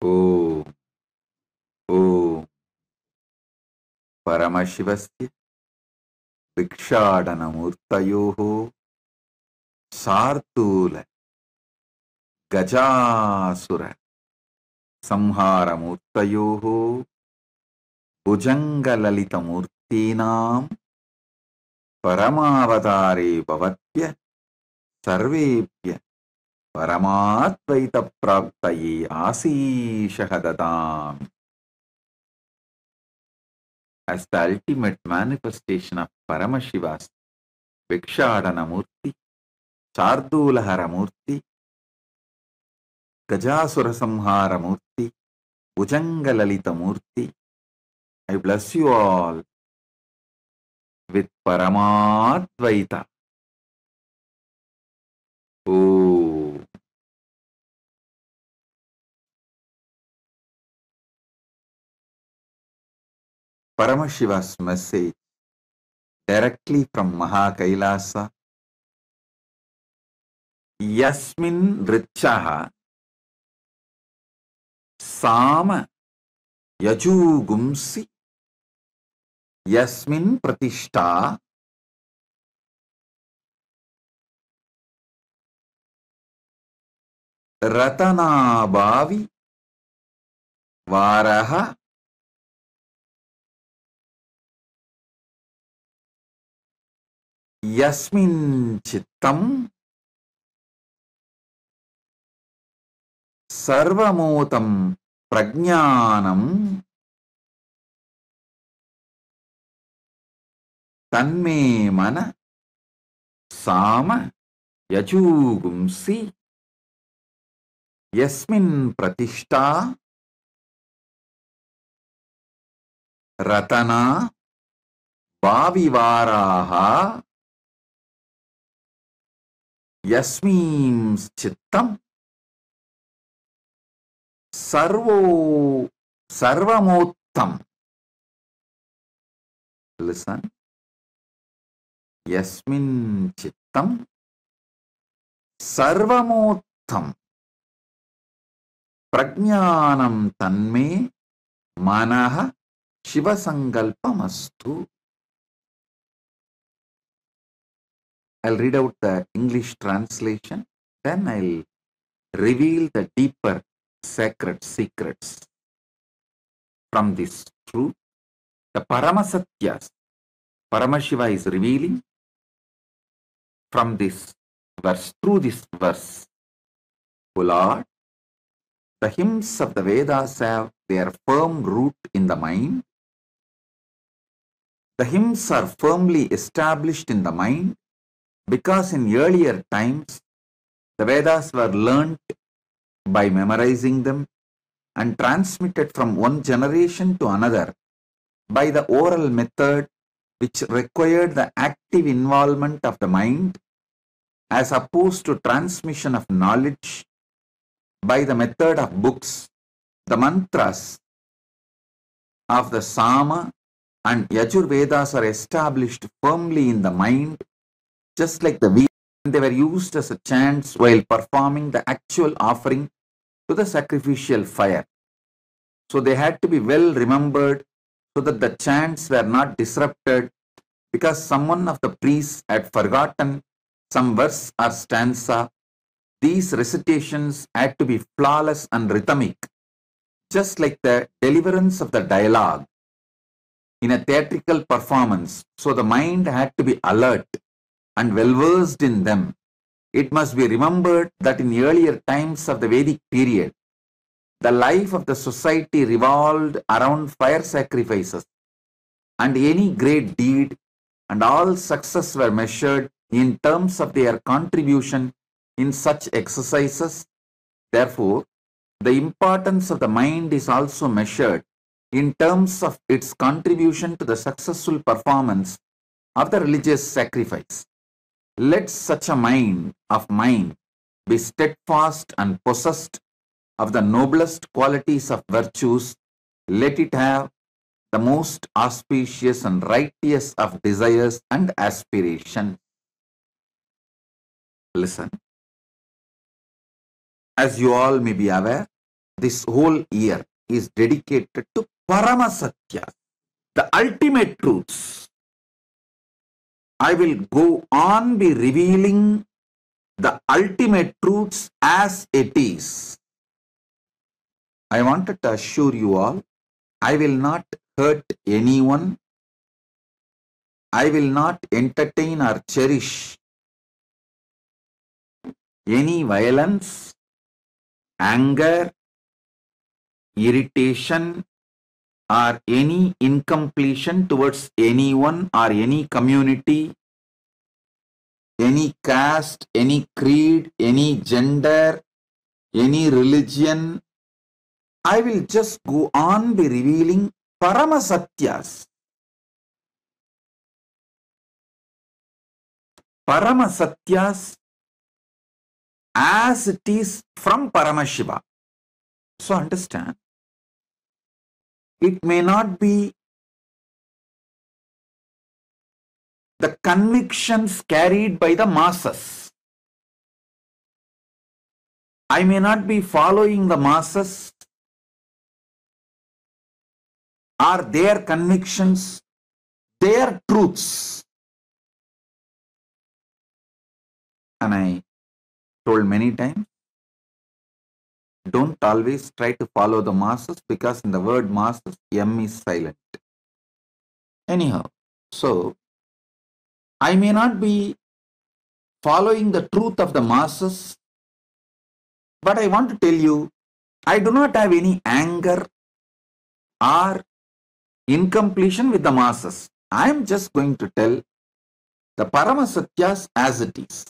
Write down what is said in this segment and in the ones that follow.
Om Om Paramashivasya Bhikshadana Murtayoho Sartula Gajasura Samhara Murtayoho Bhujangalalita Murtinam Paramavatare Bhavatya Sarvepya Paramatvaita Praptaye Asishahadadam. As the ultimate manifestation of Paramashiva's Bhikshadana Murti, Chardulahara Murti, Gajasura Samhara Murti, Bhujangalalita Murti, I bless you all with Paramadvaita. Oh. Paramashiva's message directly from MAHAKAILASA. Yasmin Richaha Sama Yajugumsi Yasmin Pratishta Ratana Bhavi Varaha Yasmin Chittam Sarvamotam Prajnanam Tanme Mana Sama Yajugumsi Yasmin Pratishta Ratana Bhavivaraha Yasmin Chittam Sarvamottam. Listen. Yasmin Chittam Sarvamottam Prajnanam Tanme Manaha Shivasangalpamastu. I'll read out the English translation, then I'll reveal the deeper sacred secrets from this truth. The Paramasatyas Paramashiva is revealing from this verse, through this verse. O Lord, the hymns of the Vedas have their firm root in the mind. The hymns are firmly established in the mind because in earlier times the Vedas were learnt by memorizing them and transmitted from one generation to another by the oral method, which required the active involvement of the mind as opposed to transmission of knowledge by the method of books. The mantras of the Sama and Yajurvedas are established firmly in the mind, just like the Vedas. They were used as a chants while performing the actual offering to the sacrificial fire. So they had to be well remembered so that the chants were not disrupted because someone of the priests had forgotten some verse or stanza. These recitations had to be flawless and rhythmic, just like the deliverance of the dialogue in a theatrical performance. So the mind had to be alert and well versed in them. It must be remembered that in earlier times of the Vedic period, the life of the society revolved around fire sacrifices, and any great deed and all success were measured in terms of their contribution in such exercises. Therefore, the importance of the mind is also measured in terms of its contribution to the successful performance of the religious sacrifice. Let such a mind of mine be steadfast and possessed of the noblest qualities of virtues. Let it have the most auspicious and righteous of desires and aspirations. Listen. As you all may be aware, this whole year is dedicated to Paramasatya, the ultimate truths. I will go on be revealing the ultimate truths as it is. I wanted to assure you all, I will not hurt anyone. I will not entertain or cherish any violence, anger, irritation, or any incompletion towards anyone or any community, any caste, any creed, any gender, any religion. I will just go on be revealing Paramasatyas. Paramasatyas as it is from Paramashiva. So understand, it may not be the convictions carried by the masses. I may not be following the masses or their convictions, their truths. And I told many times, don't always try to follow the masses, because in the word masses, M is silent. Anyhow, so I may not be following the truth of the masses, but I want to tell you, I do not have any anger or incompletion with the masses. I am just going to tell the Paramasatyas as it is.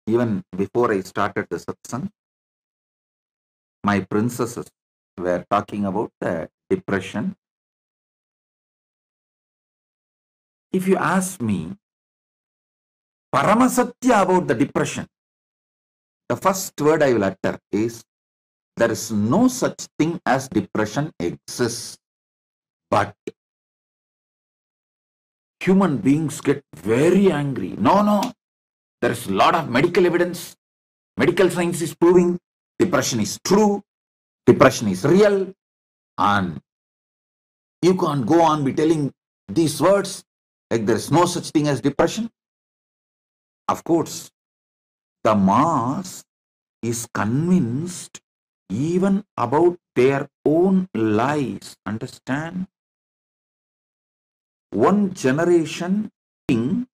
Even before I started the satsang, my princesses were talking about the depression. If you ask me, Paramasatya about the depression, the first word I will utter is, there is no such thing as depression exists, but human beings get very angry. No, there is a lot of medical evidence. Medical science is proving depression is true, depression is real, and you can't go on be telling these words like there is no such thing as depression. Of course, the mass is convinced even about their own lies. Understand? One generation think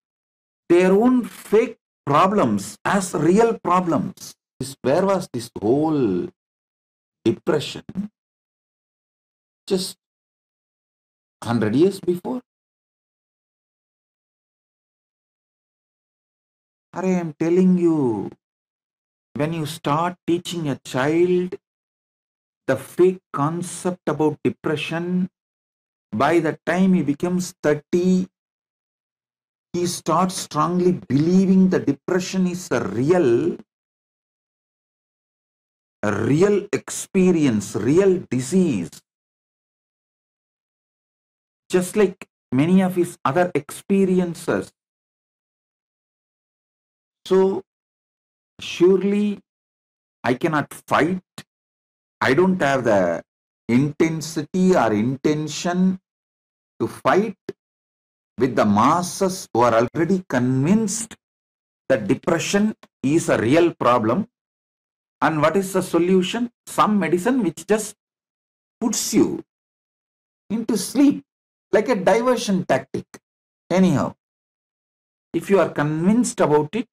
their own fake problems as real problems. Where was this whole depression just 100 years before? I am telling you, when you start teaching a child the fake concept about depression, by the time he becomes 30, he starts strongly believing the depression is a real experience, real disease. Just like many of his other experiences. So, surely I cannot fight. I don't have the intensity or intention to fight with the masses who are already convinced that depression is a real problem. And what is the solution? Some medicine which just puts you into sleep, like a diversion tactic. Anyhow, if you are convinced about it,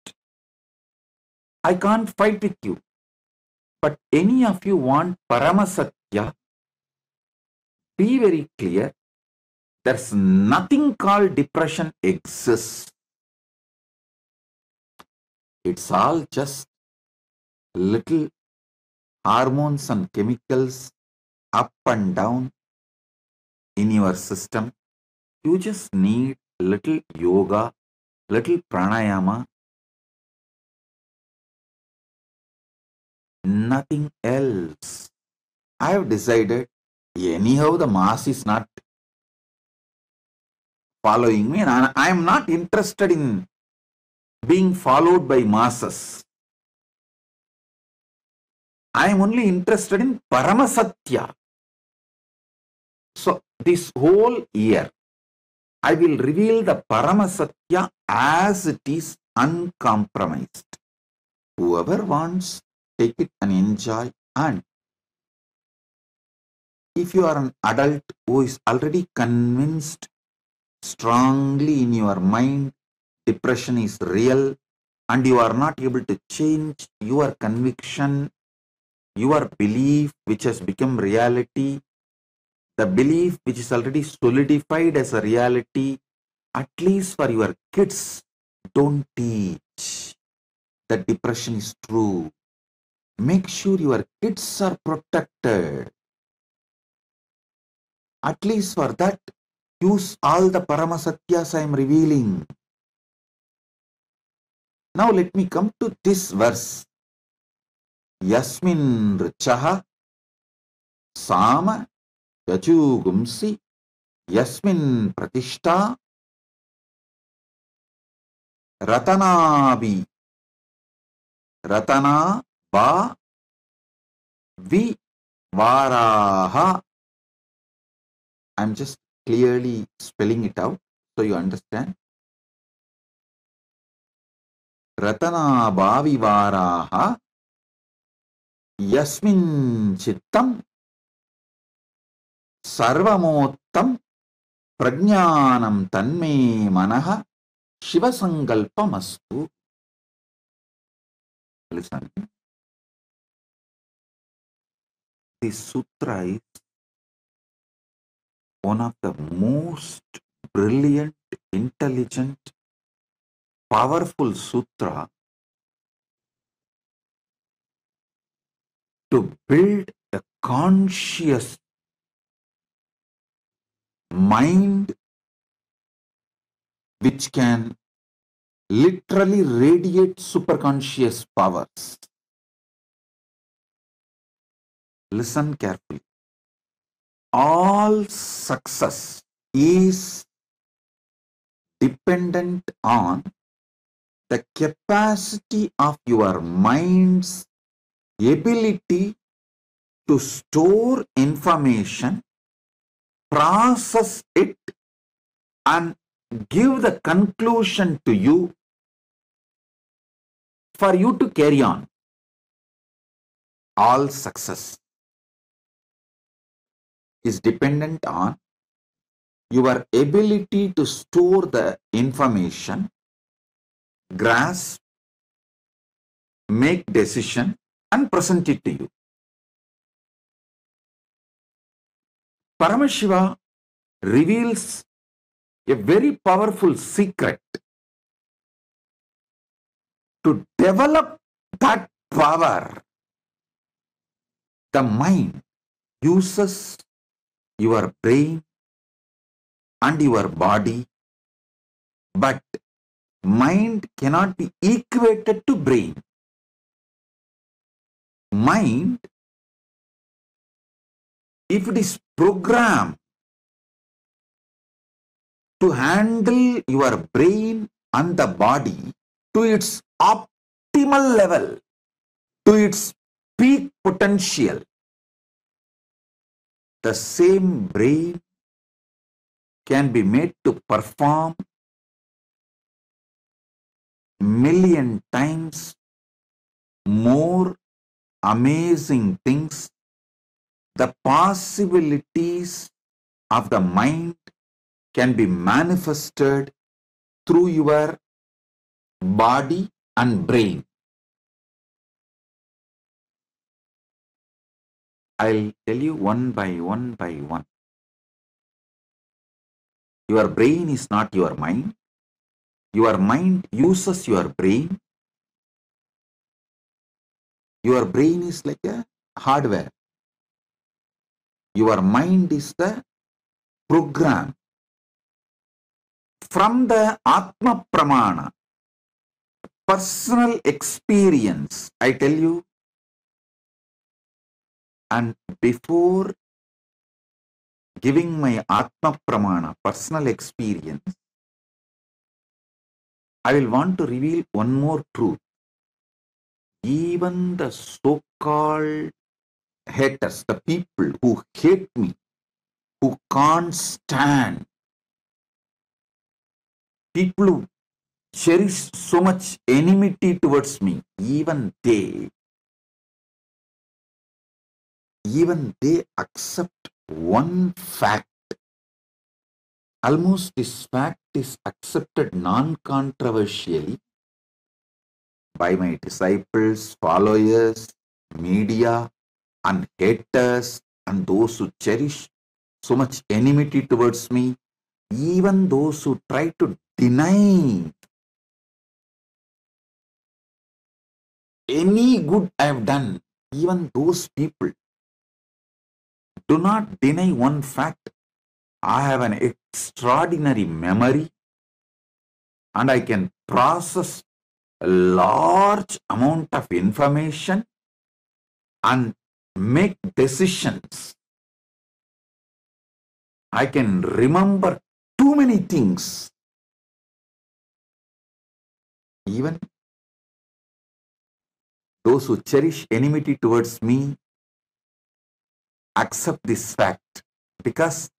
I can't fight with you. But any of you want Paramasatya, be very clear. There's nothing called depression exists. It's all just little hormones and chemicals up and down in your system. You just need little yoga, little pranayama, nothing else. I have decided, anyhow the mass is not following me, and I am not interested in being followed by masses. I am only interested in Paramasatya. So this whole year, I will reveal the Paramasatya as it is, uncompromised. Whoever wants, take it and enjoy. And if you are an adult who is already convinced strongly in your mind, depression is real, and you are not able to change your conviction, your belief which has become reality, the belief which is already solidified as a reality, at least for your kids, don't teach that depression is true. Make sure your kids are protected. At least for that, use all the Paramasatyas I am revealing. Now let me come to this verse. Yasmin Richaha Sama Yachugumsi Yasmin Pratishta Ratanabi Ratana Ba Vi Varaha. I'm just clearly spelling it out so you understand. Ratana Bhavi Varaha Yasmin Chittam Sarvamottam Prajnanam Tanme Manaha Shivasankalpamastu. Listen, this sutra is one of the most brilliant, intelligent, powerful sutra to build a conscious mind which can literally radiate superconscious powers. Listen carefully. All success is dependent on the capacity of your mind's ability to store information, process it, and give the conclusion to you for you to carry on. All success is dependent on your ability to store the information, grasp, make decision, and present it to you. Paramashiva reveals a very powerful secret to develop that power. The mind uses your brain and your body, but mind cannot be equated to brain. Mind, if it is programmed to handle your brain and the body to its optimal level, to its peak potential, the same brain can be made to perform million times more amazing things. The possibilities of the mind can be manifested through your body and brain. I'll tell you one by one by one. Your brain is not your mind. Your mind uses your brain. Your brain is like a hardware. Your mind is the program. From the Atma Pramana, personal experience, I tell you, and before giving my Atma Pramana, personal experience, I will want to reveal one more truth. Even the so so-called haters, the people who hate me, who can't stand, people who cherish so much enmity towards me, even they accept one fact. Almost this fact is accepted non-controversially by my disciples, followers, media, and haters, and those who cherish so much enmity towards me, even those who try to deny any good I have done, even those people do not deny one fact. I have an extraordinary memory and I can process a large amount of information and make decisions. I can remember too many things. Even those who cherish enmity towards me accept this fact because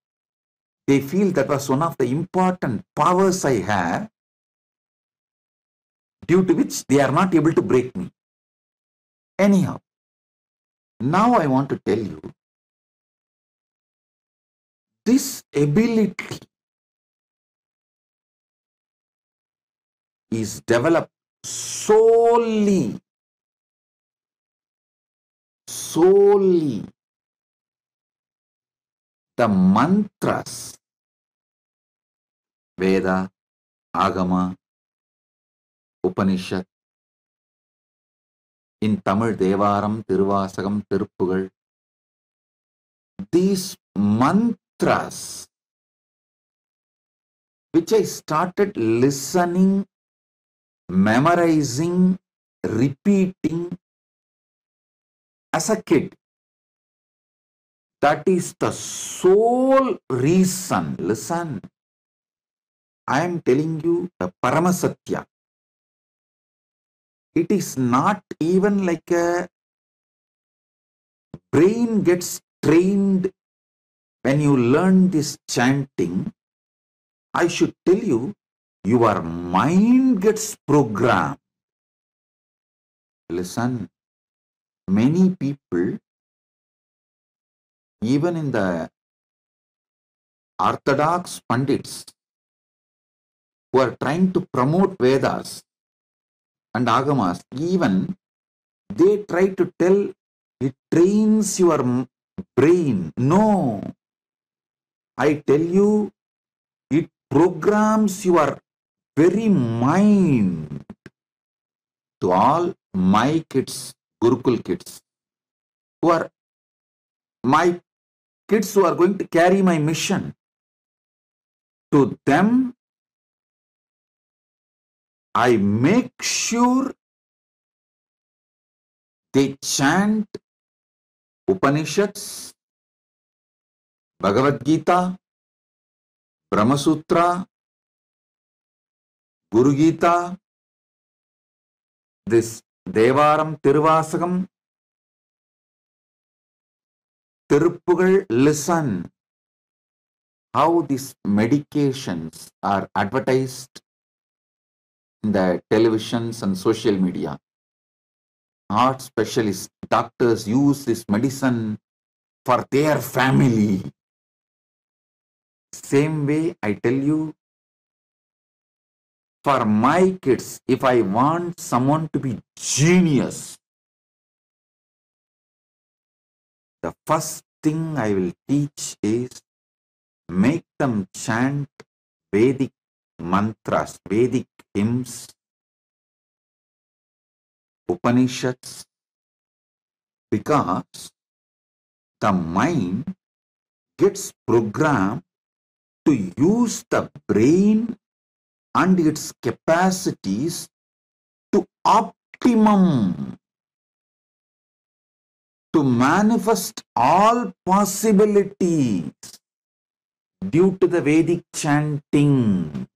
they feel that was one of the important powers I have, due to which they are not able to break me. Anyhow, now I want to tell you, this ability is developed solely the mantras, Veda, Agama, Upanishad, in Tamil Devaram, Tiruvasagam, Tiruppugal. These mantras, which I started listening, memorizing, repeating as a kid. That is the sole reason. Listen, I am telling you the Paramasatya. It is not even like a brain gets trained when you learn this chanting. I should tell you, your mind gets programmed. Listen, many people, even in the Orthodox Pandits, who are trying to promote Vedas and Agamas, even they try to tell it trains your brain. No, I tell you, it programs your very mind. To all my kids, Gurukul kids, who are my kids who are going to carry my mission, to them, I make sure they chant Upanishads, Bhagavad Gita, Brahma Sutra, Guru Gita, this Devaram, Tiruvasagam, Tiruppugal. Listen how these medications are advertised in the televisions and social media. Heart specialists, doctors use this medicine for their family. Same way, I tell you, for my kids, if I want someone to be genius, the first thing I will teach is make them chant Vedic mantras, Vedic hymns, Upanishads, because the mind gets programmed to use the brain and its capacities to optimum, to manifest all possibilities due to the Vedic chanting.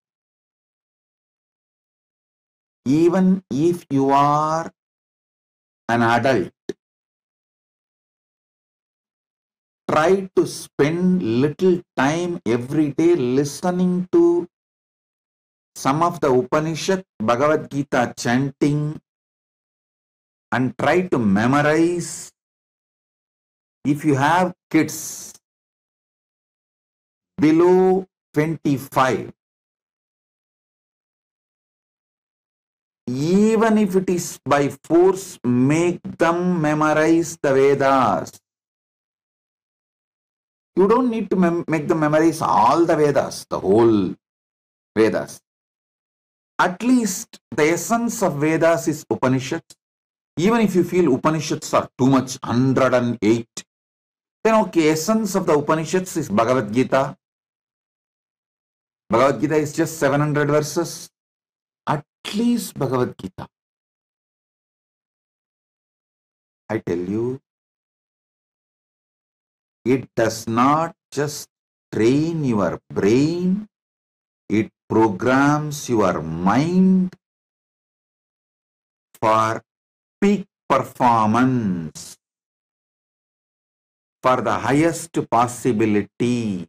Even if you are an adult, try to spend little time every day listening to some of the Upanishad, Bhagavad Gita chanting, and try to memorize. If you have kids below 25, even if it is by force, make them memorize the Vedas. You don't need to make them memorize all the Vedas, the whole Vedas. At least the essence of Vedas is Upanishads. Even if you feel Upanishads are too much, 108, then okay, essence of the Upanishads is Bhagavad Gita. Bhagavad Gita is just 700 verses. At least Bhagavad Gita. I tell you, it does not just train your brain, it programs your mind for peak performance, for the highest possibility.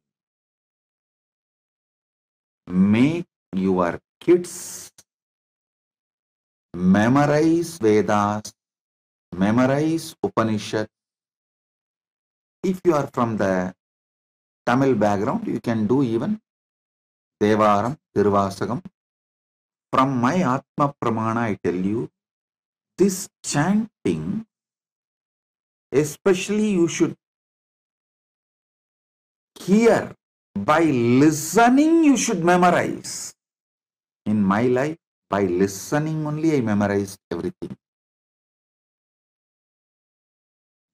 Make your kids memorize Vedas, memorize Upanishads. If you are from the Tamil background, you can do even Devaram, Tiruvasagam. From my Atma Pramana, I tell you, this chanting, especially you should hear. By listening, you should memorize. In my life, by listening only, I memorized everything.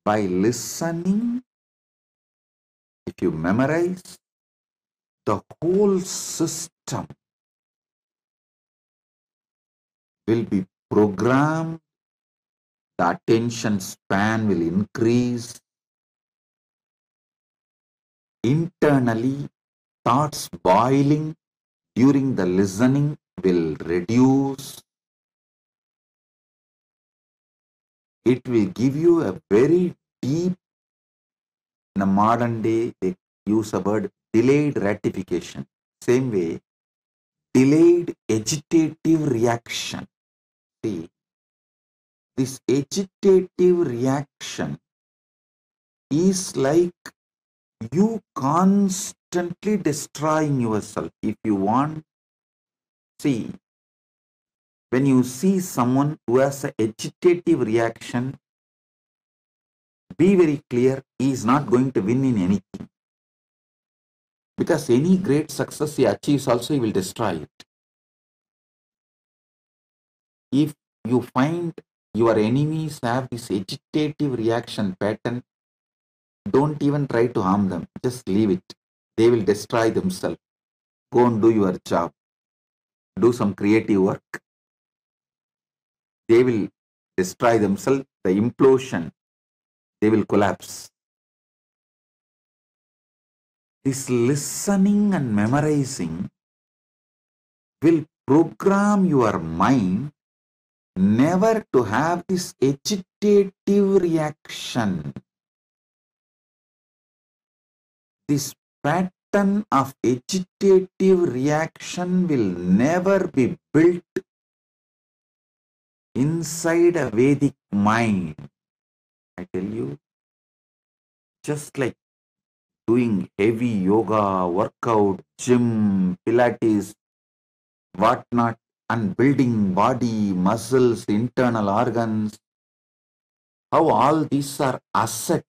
By listening, if you memorize, the whole system will be programmed, the attention span will increase, internally thoughts boiling during the listening will reduce. It will give you a very deep, in the modern day, they use a word delayed gratification. Same way, delayed agitative reaction. See, this agitative reaction is like you constantly destroying yourself. If you want, see, when you see someone who has an agitative reaction, be very clear, he is not going to win in anything. Because any great success he achieves also, he will destroy it. If you find your enemies have this agitative reaction pattern, don't even try to harm them. Just leave it. They will destroy themselves. Go and do your job. Do some creative work. They will destroy themselves. The implosion, they will collapse. This listening and memorizing will program your mind never to have this agitative reaction. This pattern of agitative reaction will never be built inside a Vedic mind. I tell you, just like doing heavy yoga, workout, gym, Pilates, whatnot, and building body, muscles, internal organs, how all these are asset.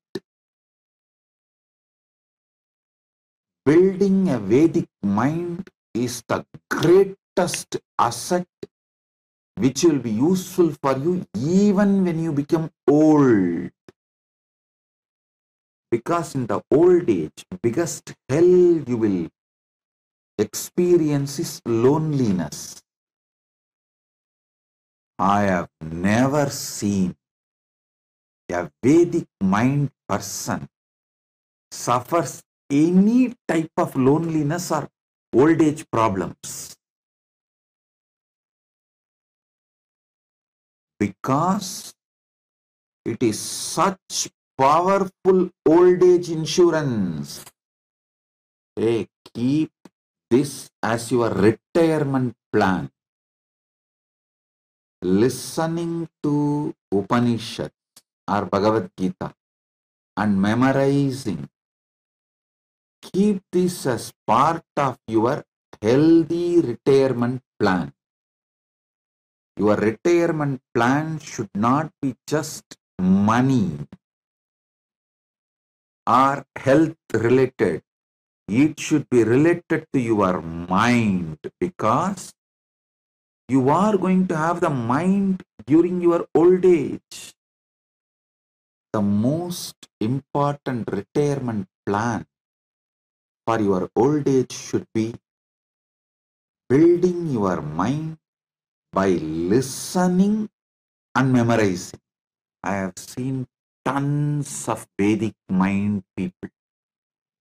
Building a Vedic mind is the greatest asset which will be useful for you even when you become old. Because in the old age, biggest hell you will experience is loneliness. I have never seen a Vedic mind person suffers any type of loneliness or old age problems. Because it is such powerful old age insurance. Hey, keep this as your retirement plan. Listening to Upanishads or Bhagavad Gita and memorizing. Keep this as part of your healthy retirement plan. Your retirement plan should not be just money or health related. It should be related to your mind, because you are going to have the mind during your old age. The most important retirement plan for your old age should be building your mind by listening and memorizing. I have seen tons of Vedic mind people.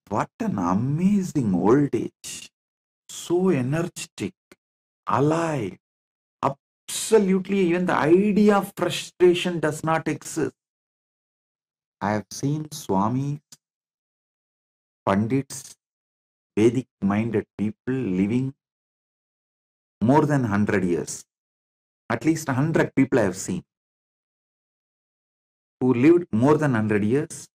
What an amazing old age. So energetic, alive. Absolutely, even the idea of frustration does not exist. I have seen Swamis, Pandits, Vedic minded people living more than 100 years. At least 100 people I have seen who lived more than 100 years.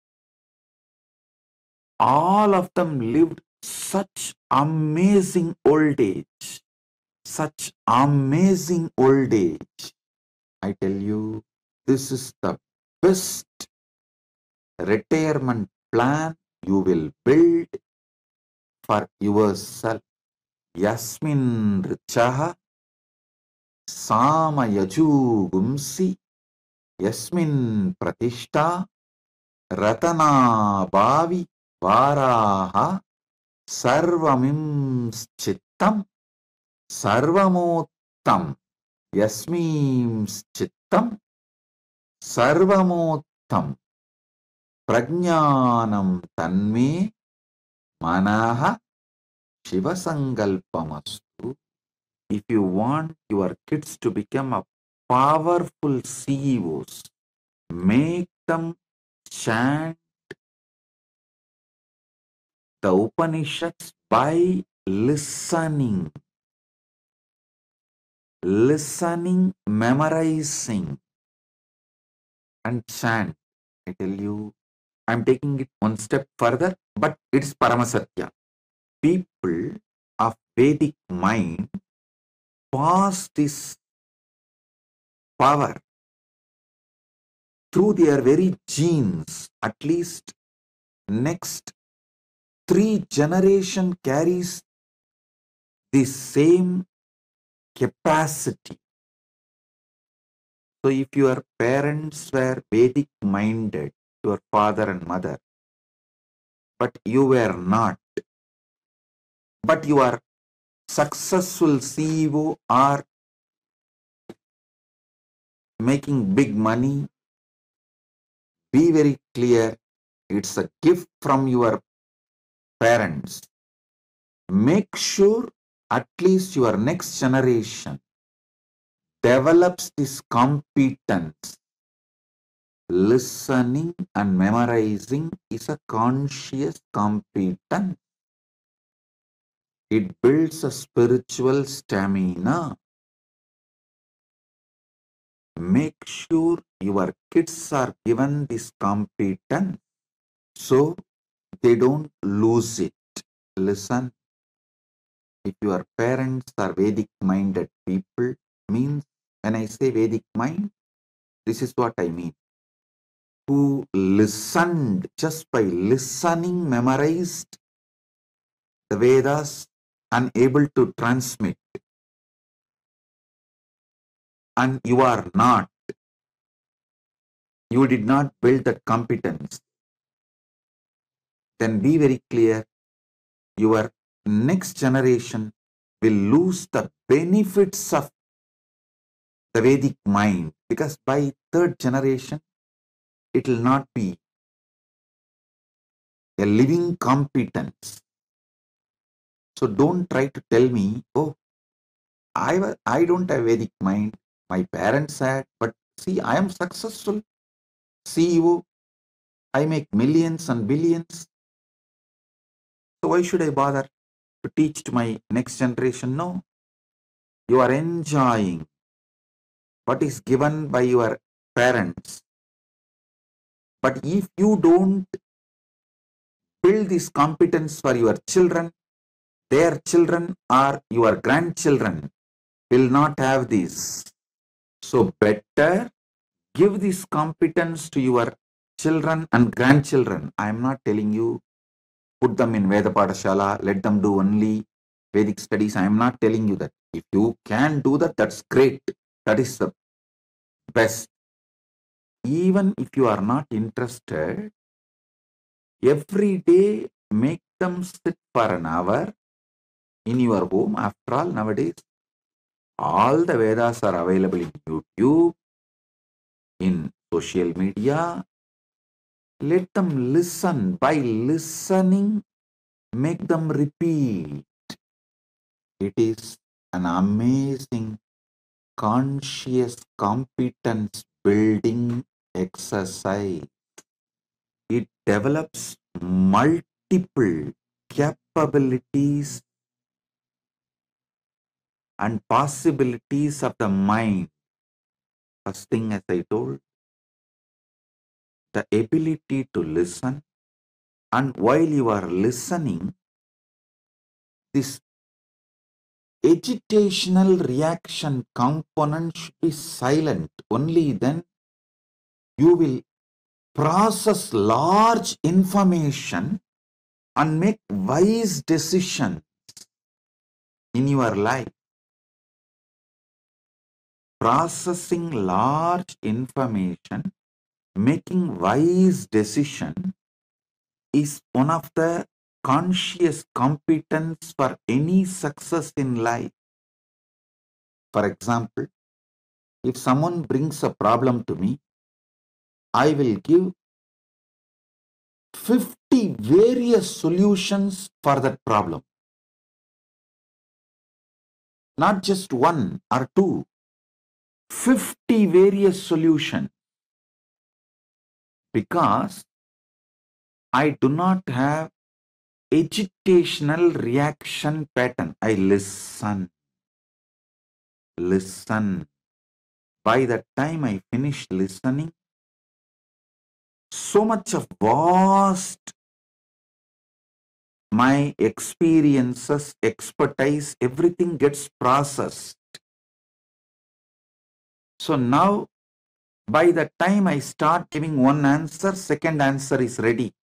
All of them lived such amazing old age. Such amazing old age. I tell you, this is the best retirement plan you will build for yourself. Yasmin richaha samayaju gumsi yasmin pratishta ratana bhavi varaha sarvamim chittam sarvamottam yasmim chittam sarvamottam prajnanam tanme manaha shivasangalpamastu. If you want your kids to become a powerful CEOs, make them chant the Upanishads by listening, memorizing, and chant. I tell you, I'm taking it one step further, but it's Paramasatya. People of Vedic mind pass this power through their very genes. At least next 3 generation carries the same capacity. So if your parents were Vedic minded, your father and mother, but you were not, but you are successful CEO or making big money, be very clear, it's a gift from your parents. Make sure at least your next generation develops this competence. Listening and memorizing is a conscious competence. It builds a spiritual stamina. Make sure your kids are given this competence so they don't lose it. Listen, if your parents are Vedic minded people, means when I say Vedic mind, this is what I mean. Who listened, just by listening, memorized the Vedas and able to transmit. And you are not. You did not build that competence. Then be very clear, your next generation will lose the benefits of the Vedic mind, because by 3rd generation, it will not be a living competence. So don't try to tell me, oh, I don't have Vedic mind. My parents had, but see, I am successful CEO. I make millions and billions. So why should I bother to teach to my next generation? No. You are enjoying what is given by your parents. But if you don't build this competence for your children, their children or your grandchildren will not have this. So better give this competence to your children and grandchildren. I am not telling you put them in Veda Padashala, let them do only Vedic studies. I am not telling you that. If you can do that, that's great. That is the best. Even if you are not interested, every day make them sit for an hour in your home. After all, nowadays, all the Vedas are available in YouTube, in social media. Let them listen. By listening, make them repeat. It is an amazing conscious competence building exercise. It develops multiple capabilities and possibilities of the mind. First thing, as I told, the ability to listen, and while you are listening, this agitational reaction component should be silent. Only then you will process large information and make wise decisions in your life. Processing large information, making wise decision is one of the conscious competence for any success in life. For example, if someone brings a problem to me, I will give 50 various solutions for that problem. Not just one or two, 50 various solutions. Because I do not have agitational reaction pattern. I listen. By the time I finish listening, so much of vast my experiences, expertise, everything gets processed. So now, by the time I start giving one answer, second answer is ready.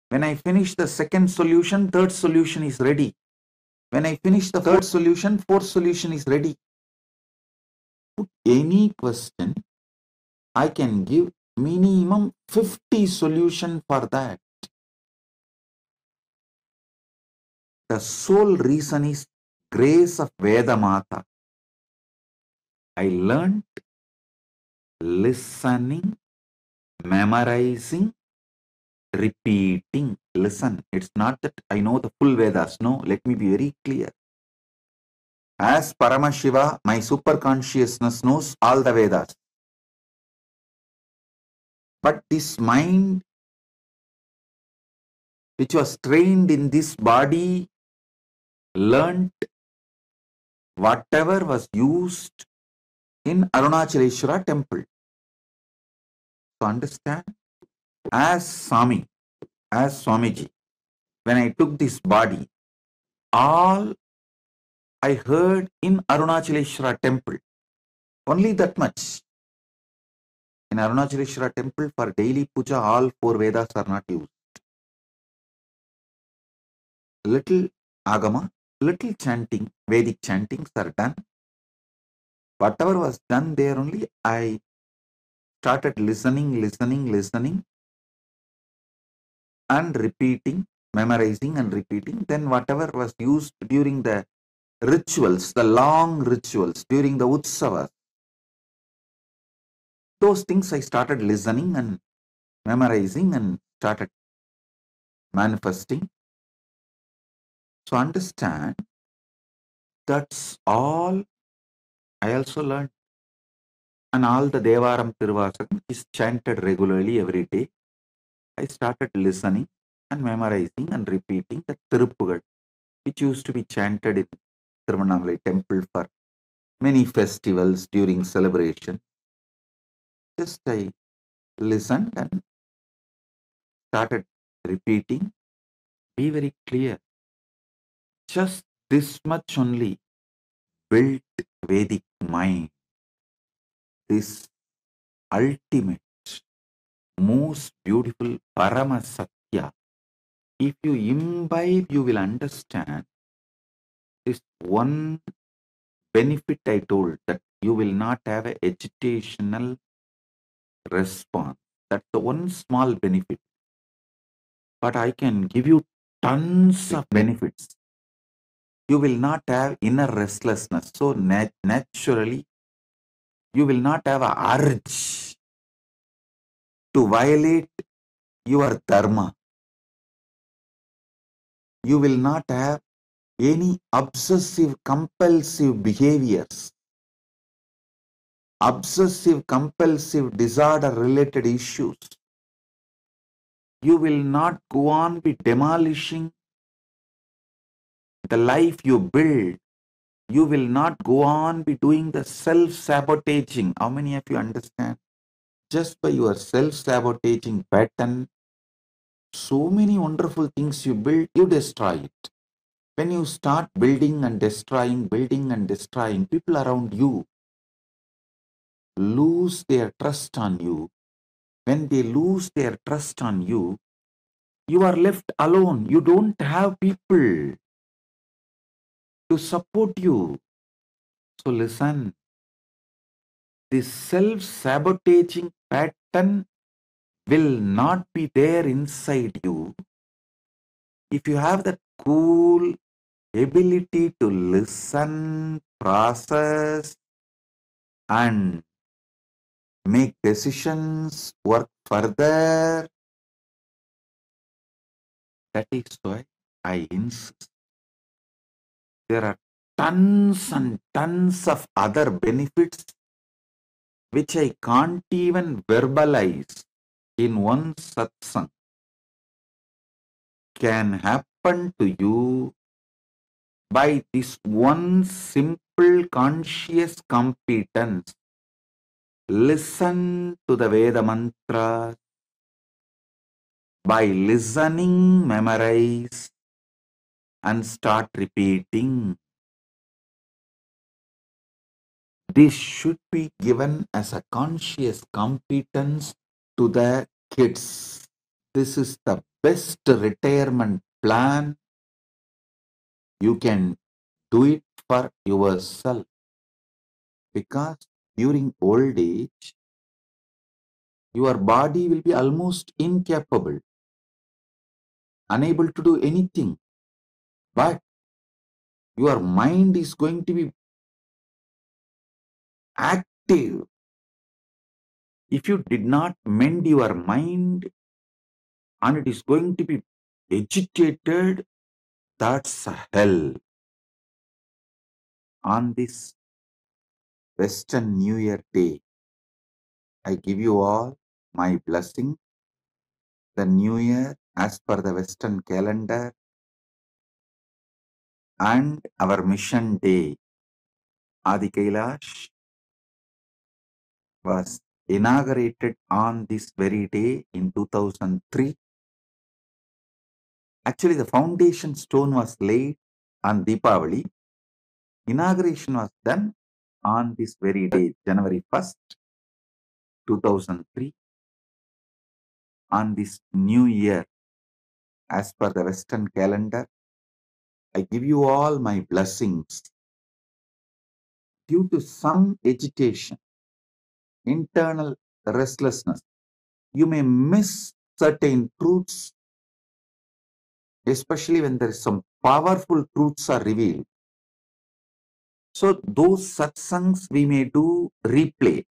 When I finish the second solution, third solution is ready. When I finish the third solution, fourth solution is ready. Put any question, I can give minimum 50 solution for that. The sole reason is grace of Veda Mata. I learned listening, memorizing, repeating. Listen, it's not that I know the full Vedas. No, let me be very clear. As Paramashiva, my super consciousness knows all the Vedas. But this mind, which was trained in this body, learnt whatever was used in Arunachaleshwara temple. So understand, as Swamiji, when I took this body, all I heard in Arunachaleshwara temple, only that much. In Arunachaleshwara temple, for daily puja, all four Vedas are not used. Little Agama, little chanting, Vedic chantings are done. Whatever was done there only, I started listening and repeating, memorizing and repeating. Then whatever was used during the rituals, the long rituals, during the Utsavas, those things I started listening and memorizing and started manifesting. So understand, that's all I also learned. And all the Devaram Tiruvasakam is chanted regularly every day. I started listening and memorizing and repeating the Tiruppugal, which used to be chanted in Tiruvannamalai temple for many festivals during celebration. Just I listened and started repeating. Be very clear. Just this much only built Vedic mind. This ultimate, most beautiful Parama Satya. If you imbibe, you will understand this one benefit I told, that you will not have a agitational response. That's the one small benefit. But I can give you tons of benefits. You will not have inner restlessness. So naturally, you will not have a urge to violate your dharma. You will not have any obsessive compulsive behaviors, obsessive compulsive disorder related issues. You will not go on be demolishing the life you build. You will not go on be doing the self-sabotaging. How many of you understand? Just by your self-sabotaging pattern, so many wonderful things you build, you destroy it. When you start building and destroying, people around you lose their trust on you. When they lose their trust on you, you are left alone. You don't have people to support you. So listen, this self-sabotaging pattern will not be there inside you if you have that cool ability to listen, process, and make decisions, work further. That is why I insist. There are tons and tons of other benefits which I can't even verbalize in one satsang can happen to you by this one simple conscious competence. Listen to the Veda mantra. By listening, memorize and start repeating. This should be given as a conscious competence to the kids. This is the best retirement plan. You can do it for yourself, because during old age, your body will be almost incapable, unable to do anything. But your mind is going to be active. If you did not mend your mind and it is going to be agitated, that's a hell. On this Western New Year Day, I give you all my blessing. The New Year, as per the Western calendar, and our mission day, Adi Kailash, was inaugurated on this very day in 2003. Actually, the foundation stone was laid on Deepavali. Inauguration was done on this very day, January 1st, 2003. On this new year, as per the Western calendar, I give you all my blessings. Due to some agitation, internal restlessness, you may miss certain truths, especially when there is some powerful truths are revealed. So those satsangs we may do replay,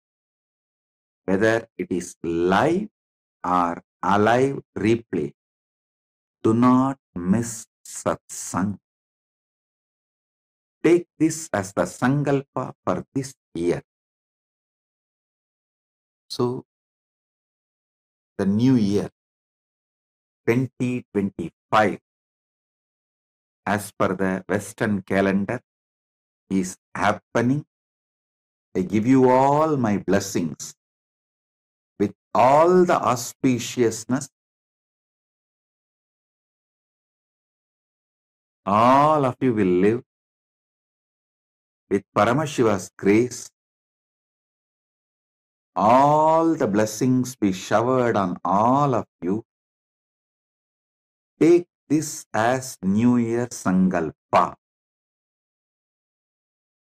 whether it is live or alive replay. Do not miss satsang. Take this as the sankalpa for this year. So the new year, 2025 as per the Western calendar is happening. I give you all my blessings with all the auspiciousness. All of you will live with Paramashiva's grace. All the blessings be showered on all of you. Take this as New Year Sankalpa.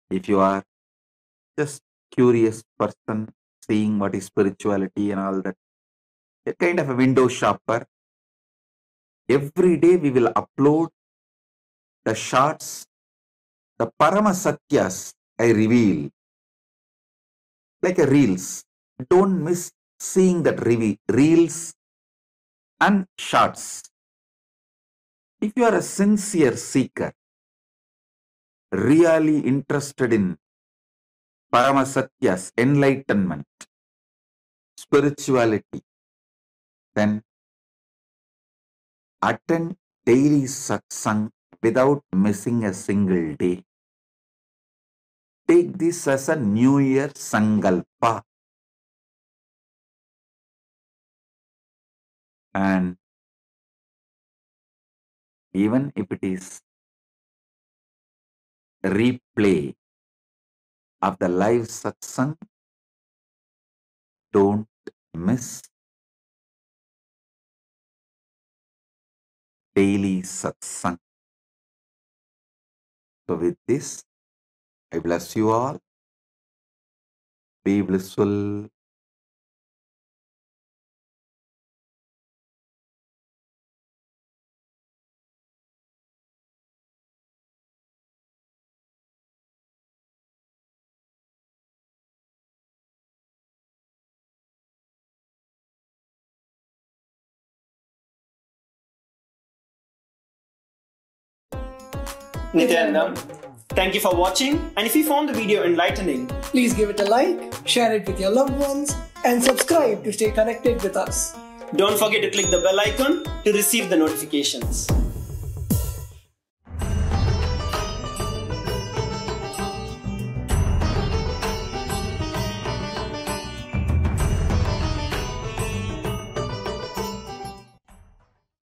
If you are just curious person, seeing what is spirituality and all that, a kind of a window shopper, every day we will upload the shots, the Parama Satyas I reveal, like a reels. Don't miss seeing that reels and shots. If you are a sincere seeker, really interested in Parama Satyas, enlightenment, spirituality, then attend daily satsang without missing a single day. Take this as a New Year Sankalpa. And even if it is replay of the live satsang, don't miss daily satsang. So with this, I bless you all. Be blissful. Nityanandam, thank you for watching, and if you found the video enlightening, please give it a like, share it with your loved ones, and subscribe to stay connected with us. Don't forget to click the bell icon to receive the notifications.